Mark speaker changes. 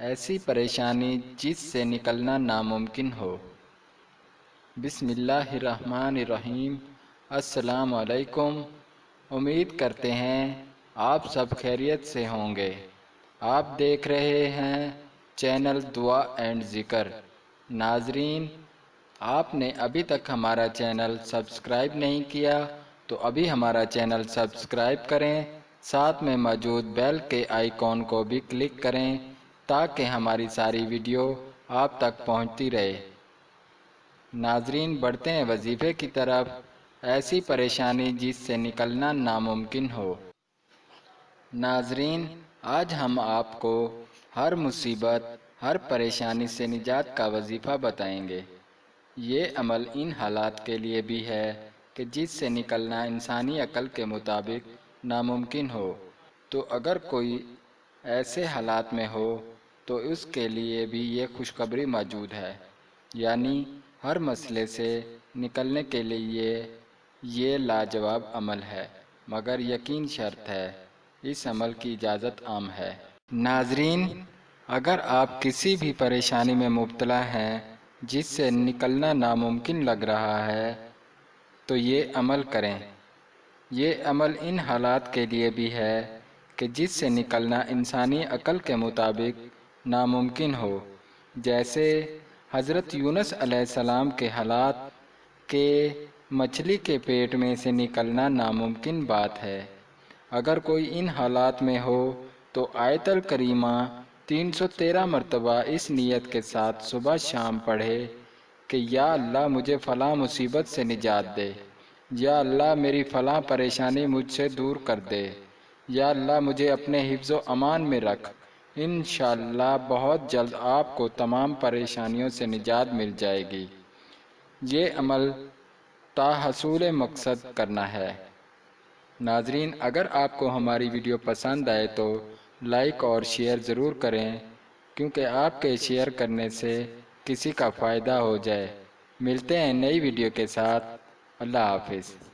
Speaker 1: ایسی پریشانی جس سے نکلنا ناممکن ہو۔ بسم اللہ الرحمن الرحیم۔ السلام علیکم۔ امید کرتے ہیں آپ سب خیریت سے ہوں گے۔ آپ دیکھ رہے ہیں چینل دعا اینڈ ذکر۔ ناظرین، آپ نے ابھی تک ہمارا چینل سبسکرائب نہیں کیا تو ابھی ہمارا چینل سبسکرائب کریں، ساتھ میں موجود بیل کے آئیکن کو بھی کلک کریں تاکہ ہماری ساری ویڈیو آپ تک پہنچتی رہے۔ ناظرین، بڑھتے ہیں وظیفے کی طرف۔ ایسی پریشانی جس سے نکلنا ناممکن ہو۔ ناظرین، آج ہم آپ کو ہر مصیبت، ہر پریشانی سے نجات کا وظیفہ بتائیں گے۔ یہ عمل ان حالات کے لیے بھی ہے کہ جس سے نکلنا انسانی عقل کے مطابق ناممکن ہو، تو اگر کوئی ایسے حالات میں ہو تو اس کے لیے بھی یہ خوشخبری موجود ہے، یعنی ہر مسئلے سے نکلنے کے لیے یہ لاجواب عمل ہے، مگر یقین شرط ہے، اس عمل کی اجازت عام ہے۔ ناظرین، اگر آپ کسی بھی پریشانی میں مبتلا ہیں جس سے نکلنا ناممکن لگ رہا ہے تو یہ عمل کریں۔ یہ عمل ان حالات کے لیے بھی ہے کہ جس سے نکلنا انسانی عقل کے مطابق ناممکن ہو، جیسے حضرت یونس علیہ السلام کے حالات کہ مچھلی کے پیٹ میں سے نکلنا ناممکن بات ہے۔ اگر کوئی ان حالات میں ہو تو آیت الکریمہ 313 مرتبہ اس نیت کے ساتھ صبح شام پڑھے کہ یا اللہ مجھے فلاں مصیبت سے نجات دے، یا اللہ میری فلاں پریشانی مجھ سے دور کر دے، یا اللہ مجھے اپنے حفظ و امان میں رکھ۔ انشاءاللہ بہت جلد آپ کو تمام پریشانیوں سے نجات مل جائے گی۔ یہ عمل تا حصول مقصد کرنا ہے۔ ناظرین، اگر آپ کو ہماری ویڈیو پسند آئے تو لائک اور شیئر ضرور کریں، کیونکہ آپ کے شیئر کرنے سے کسی کا فائدہ ہو جائے۔ ملتے ہیں نئی ویڈیو کے ساتھ۔ اللہ حافظ۔